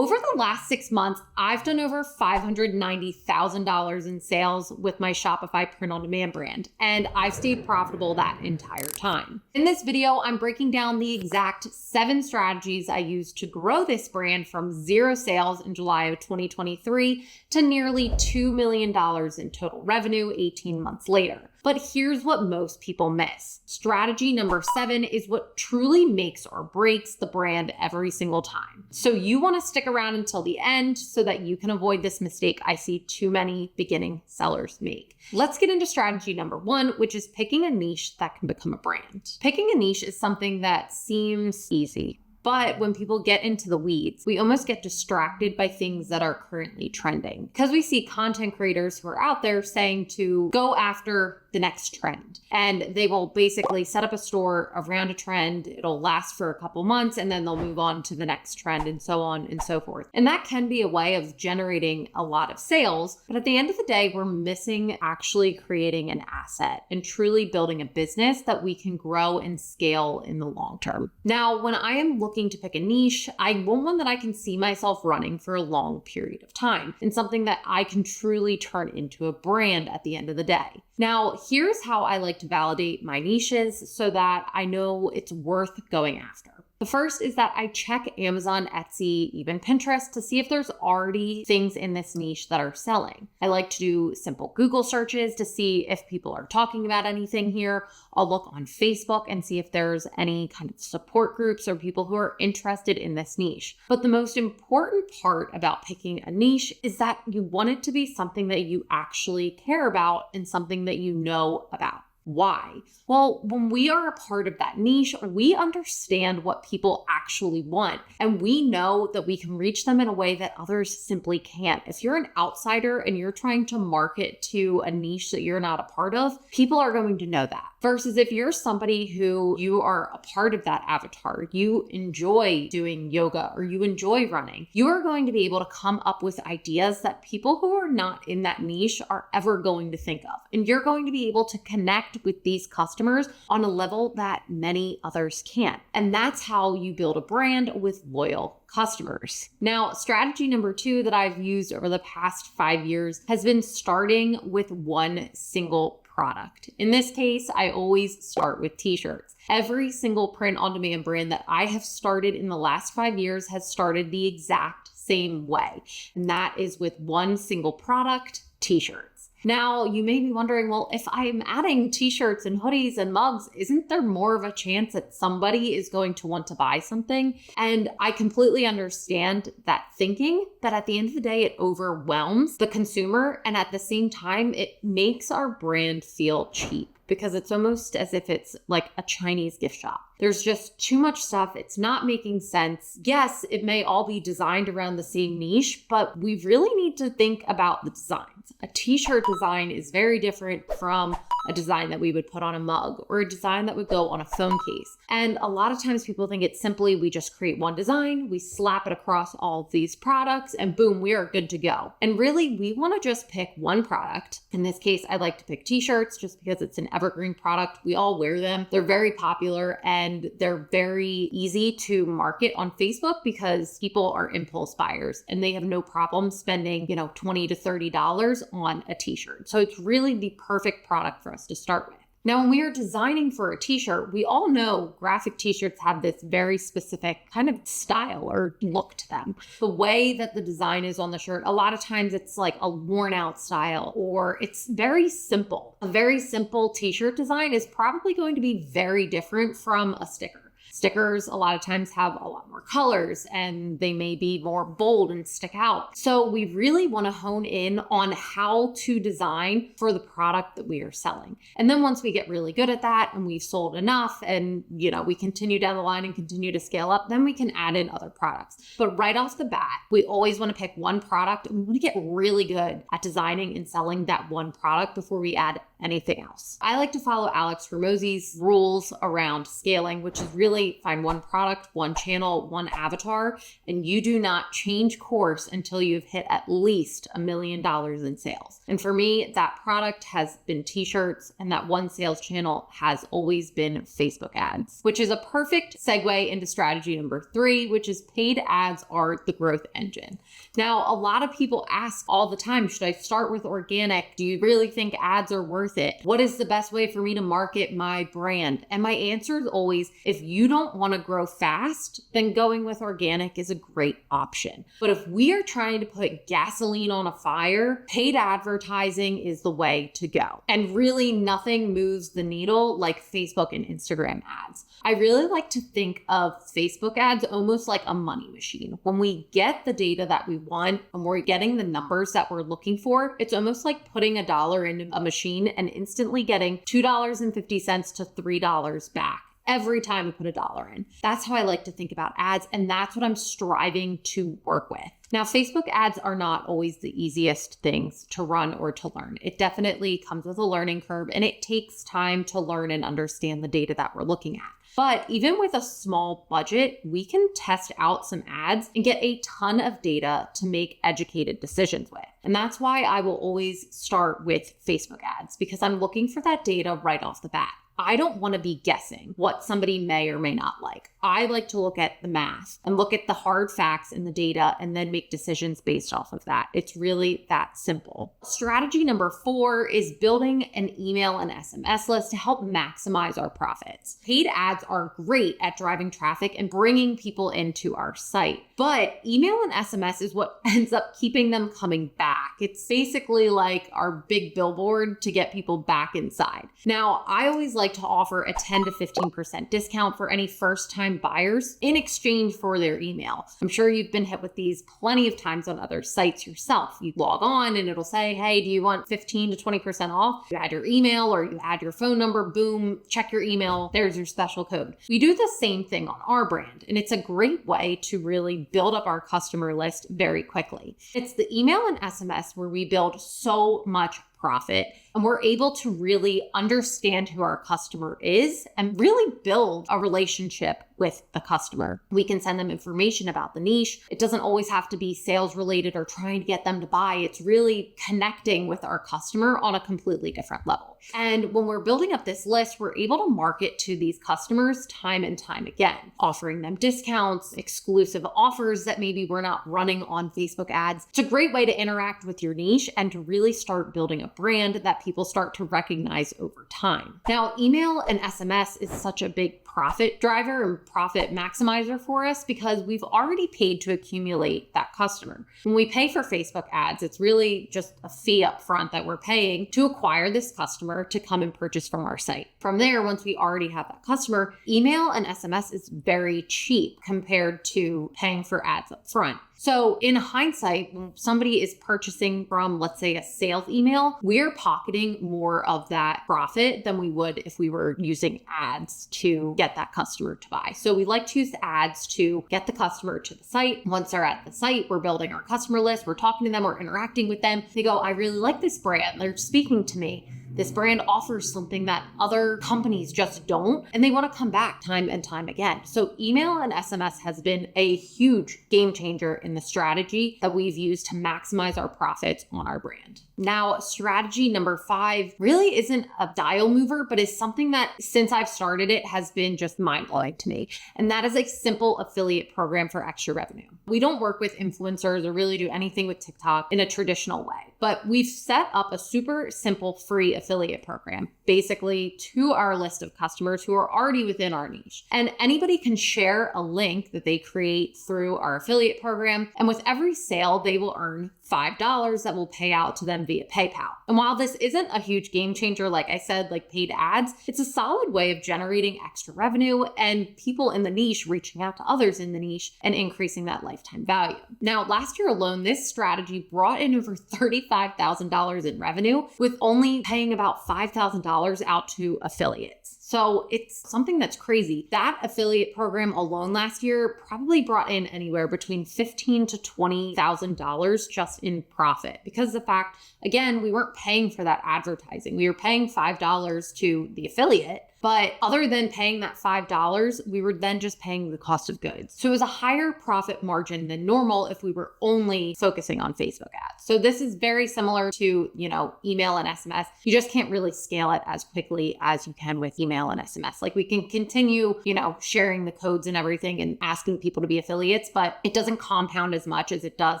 Over the last 6 months, I've done over $590,000 in sales with my Shopify print-on-demand brand, and I've stayed profitable that entire time. In this video, I'm breaking down the exact 7 strategies I used to grow this brand from 0 sales in July of 2023 to nearly $2 million in total revenue 18 months later. But here's what most people miss. Strategy number 7 is what truly makes or breaks the brand every single time. So you want to stick around until the end so that you can avoid this mistake I see too many beginning sellers make. Let's get into strategy number 1, which is picking a niche that can become a brand. Picking a niche is something that seems easy. But when people get into the weeds, we almost get distracted by things that are currently trending because we see content creators who are out there saying to go after the next trend. And they will basically set up a store around a trend. It'll last for a couple months and then they'll move on to the next trend and so on and so forth. And that can be a way of generating a lot of sales. But at the end of the day, we're missing actually creating an asset and truly building a business that we can grow and scale in the long term. Now, when I am looking to pick a niche, I want one that I can see myself running for a long period of time and something that I can truly turn into a brand at the end of the day. Now, here's how I like to validate my niches so that I know it's worth going after. The first is that I check Amazon, Etsy, even Pinterest to see if there's already things in this niche that are selling. I like to do simple Google searches to see if people are talking about anything here. I'll look on Facebook and see if there's any kind of support groups or people who are interested in this niche. But the most important part about picking a niche is that you want it to be something that you actually care about and something that you know about. Why? Well, when we are a part of that niche, we understand what people actually want, and we know that we can reach them in a way that others simply can't. If you're an outsider and you're trying to market to a niche that you're not a part of, people are going to know that. Versus if you're somebody who you are a part of that avatar, you enjoy doing yoga or you enjoy running, you are going to be able to come up with ideas that people who are not in that niche are ever going to think of. And you're going to be able to connect with these customers on a level that many others can't. And that's how you build a brand with loyal customers. Now, strategy number 2 that I've used over the past 5 years has been starting with one single product. In this case, I always start with t-shirts. Every single print-on-demand brand that I have started in the last 5 years has started the exact same way. And that is with one single product, t-shirts. Now, you may be wondering, well, if I'm adding t-shirts and hoodies and mugs, isn't there more of a chance that somebody is going to want to buy something? And I completely understand that thinking, but at the end of the day, it overwhelms the consumer. And at the same time, it makes our brand feel cheap because it's almost as if it's like a Chinese gift shop. There's just too much stuff. It's not making sense. Yes, it may all be designed around the same niche, but we really need to think about the designs. A t-shirt design is very different from a design that we would put on a mug or a design that would go on a phone case. And a lot of times people think it's simply we just create one design, we slap it across all of these products, and boom, we are good to go. And really, we want to just pick one product. In this case, I like to pick t-shirts just because it's an evergreen product. We all wear them. They're very popular and they're very easy to market on Facebook because people are impulse buyers and they have no problem spending, $20 to $30 on a t-shirt. So it's really the perfect product for us to start with. Now, when we are designing for a t-shirt, we all know graphic t-shirts have this very specific kind of style or look to them. The way that the design is on the shirt, a lot of times it's like a worn out style or it's very simple. A very simple t-shirt design is probably going to be very different from a sticker. Stickers a lot of times have a lot more colors and they may be more bold and stick out. So we really want to hone in on how to design for the product that we are selling. And then once we get really good at that and we've sold enough and, we continue down the line and continue to scale up, then we can add in other products. But right off the bat, we always want to pick one product and we want to get really good at designing and selling that one product before we add anything else. I like to follow Alex Ramos's rules around scaling, which is really literally find one product, one channel, one avatar, and you do not change course until you've hit at least $1 million in sales. And for me, that product has been t-shirts, and that one sales channel has always been Facebook ads, which is a perfect segue into strategy number 3, which is paid ads are the growth engine. Now, a lot of people ask all the time, should I start with organic? Do you really think ads are worth it? What is the best way for me to market my brand? And my answer is always, if you don't want to grow fast, then going with organic is a great option. But if we are trying to put gasoline on a fire, paid advertising is the way to go. And really nothing moves the needle like Facebook and Instagram ads. I really like to think of Facebook ads almost like a money machine. When we get the data that we want and we're getting the numbers that we're looking for, it's almost like putting $1 into a machine and instantly getting $2.50 to $3 back every time we put $1 in. That's how I like to think about ads, and that's what I'm striving to work with. Now, Facebook ads are not always the easiest things to run or to learn. It definitely comes with a learning curve, and it takes time to learn and understand the data that we're looking at. But even with a small budget, we can test out some ads and get a ton of data to make educated decisions with. And that's why I will always start with Facebook ads, because I'm looking for that data right off the bat. I don't want to be guessing what somebody may or may not like. I like to look at the math and look at the hard facts in the data and then make decisions based off of that. It's really that simple. Strategy number 4 is building an email and SMS list to help maximize our profits. Paid ads are great at driving traffic and bringing people into our site, but email and SMS is what ends up keeping them coming back. It's basically like our big billboard to get people back inside. Now, I always like to offer a 10 to 15% discount for any first-time buyers in exchange for their email. I'm sure you've been hit with these plenty of times on other sites yourself. You log on and it'll say, hey, do you want 15 to 20% off? You add your email or you add your phone number, boom, check your email, there's your special code. We do the same thing on our brand, and it's a great way to really build up our customer list very quickly. It's the email and SMS where we build so much profit, and we're able to really understand who our customer is and really build a relationship with the customer. We can send them information about the niche. It doesn't always have to be sales related or trying to get them to buy. It's really connecting with our customer on a completely different level. And when we're building up this list, we're able to market to these customers time and time again, offering them discounts, exclusive offers that maybe we're not running on Facebook ads. It's a great way to interact with your niche and to really start building a brand that people start to recognize over time. Now, email and SMS is such a big profit driver and profit maximizer for us because we've already paid to accumulate that customer. When we pay for Facebook ads, it's really just a fee up front that we're paying to acquire this customer to come and purchase from our site. From there, once we already have that customer, email and SMS is very cheap compared to paying for ads up front. So in hindsight, when somebody is purchasing from, let's say, a sales email, we're pocketing more of that profit than we would if we were using ads to get that customer to buy. So we like to use ads to get the customer to the site. Once they're at the site, we're building our customer list, we're talking to them, we're interacting with them. They go, I really like this brand. They're speaking to me. This brand offers something that other companies just don't, and they want to come back time and time again. So email and SMS has been a huge game changer in the strategy that we've used to maximize our profits on our brand. Now, strategy number 5 really isn't a dial mover, but is something that since I've started it has been just mind-blowing to me. And that is a simple affiliate program for extra revenue. We don't work with influencers or really do anything with TikTok in a traditional way, but we've set up a super simple free affiliate program, basically to our list of customers who are already within our niche. And anybody can share a link that they create through our affiliate program. And with every sale, they will earn $5 that will pay out to them via PayPal. And while this isn't a huge game changer, like I said, like paid ads, it's a solid way of generating extra revenue and people in the niche reaching out to others in the niche and increasing that lifetime value. Now, last year alone, this strategy brought in over $35,000 in revenue with only paying about $5,000 out to affiliates. So it's something that's crazy. That affiliate program alone last year probably brought in anywhere between $15,000 to $20,000 just in profit because of the fact, again, we weren't paying for that advertising. We were paying $5 to the affiliate, But other than paying that $5, we were then just paying the cost of goods. So it was a higher profit margin than normal if we were only focusing on Facebook ads. So this is very similar to, email and SMS. You just can't really scale it as quickly as you can with email and SMS. Like we can continue, sharing the codes and everything and asking people to be affiliates, but it doesn't compound as much as it does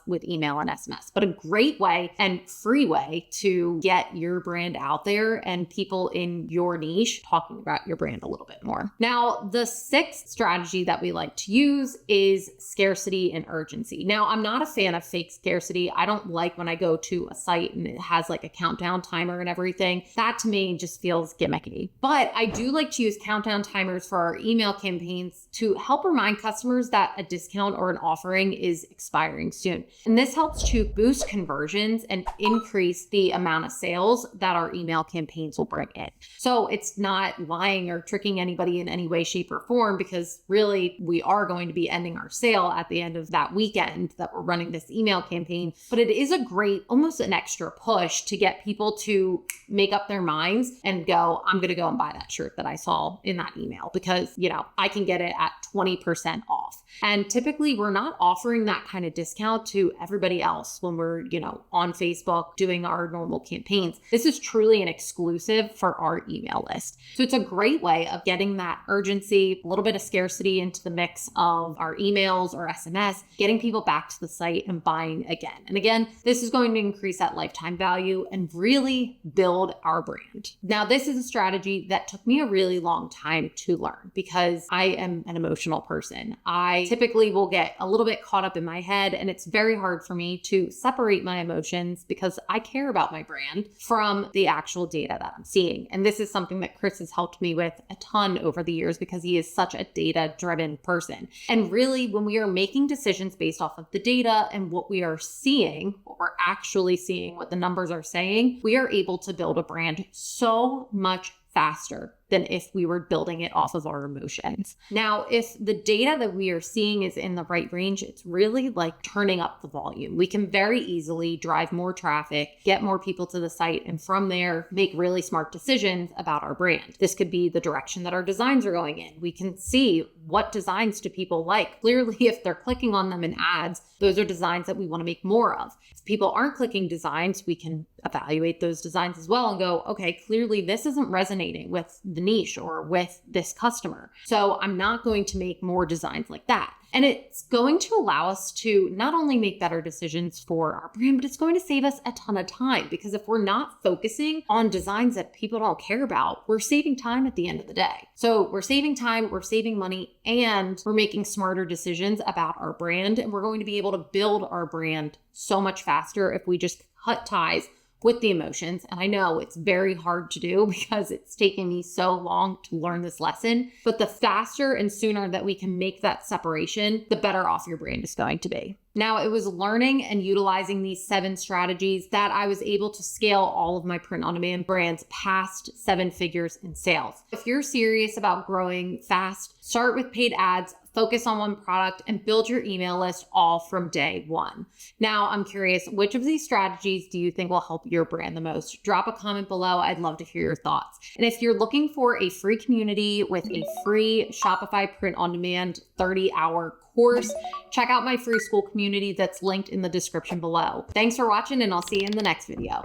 with email and SMS. But a great way and free way to get your brand out there and people in your niche talking about your brand a little bit more. Now, the sixth strategy that we like to use is scarcity and urgency. Now, I'm not a fan of fake scarcity. I don't like when I go to a site and it has like a countdown timer and everything. That to me just feels gimmicky. But I do like to use countdown timers for our email campaigns to help remind customers that a discount or an offering is expiring soon. And this helps to boost conversions and increase the amount of sales that our email campaigns will bring in. So it's not lying or tricking anybody in any way, shape, or form, because really we are going to be ending our sale at the end of that weekend that we're running this email campaign. But it is a great, almost an extra push to get people to make up their minds and go, I'm going to go and buy that shirt that I saw in that email because, I can get it at 20% off. And typically we're not offering that kind of discount to everybody else when we're, on Facebook doing our normal campaigns. This is truly an exclusive for our email list. So it's a great way of getting that urgency, a little bit of scarcity into the mix of our emails or SMS, getting people back to the site and buying again. And again, this is going to increase that lifetime value and really build our brand. Now, this is a strategy that took me a really long time to learn because I am an emotional person. I typically will get a little bit caught up in my head, and it's very hard for me to separate my emotions because I care about my brand from the actual data that I'm seeing. And this is something that Chris has helped me with a ton over the years because he is such a data-driven person. And really, when we are making decisions based off of the data and what we are seeing, what we're actually seeing, what the numbers are saying, we are able to build a brand so much faster than if we were building it off of our emotions. Now, if the data that we are seeing is in the right range, it's really like turning up the volume. We can very easily drive more traffic, get more people to the site, and from there, make really smart decisions about our brand. This could be the direction that our designs are going in. We can see what designs do people like. Clearly, if they're clicking on them in ads, those are designs that we want to make more of. If people aren't clicking designs, we can evaluate those designs as well and go, okay, clearly this isn't resonating with the niche or with this customer. So I'm not going to make more designs like that. And it's going to allow us to not only make better decisions for our brand, but it's going to save us a ton of time, because if we're not focusing on designs that people don't care about, we're saving time at the end of the day. So we're saving time, we're saving money, and we're making smarter decisions about our brand. And we're going to be able to build our brand so much faster if we just cut ties with the emotions. And I know it's very hard to do because it's taken me so long to learn this lesson, but the faster and sooner that we can make that separation, the better off your brand is going to be. Now, it was learning and utilizing these 7 strategies that I was able to scale all of my print-on-demand brands past 7 figures in sales. If you're serious about growing fast, start with paid ads, focus on one product, and build your email list all from day one. Now, I'm curious, which of these strategies do you think will help your brand the most? Drop a comment below. I'd love to hear your thoughts. And if you're looking for a free community with a free Shopify print-on-demand 30-hour course, check out my free school community that's linked in the description below. Thanks for watching, and I'll see you in the next video.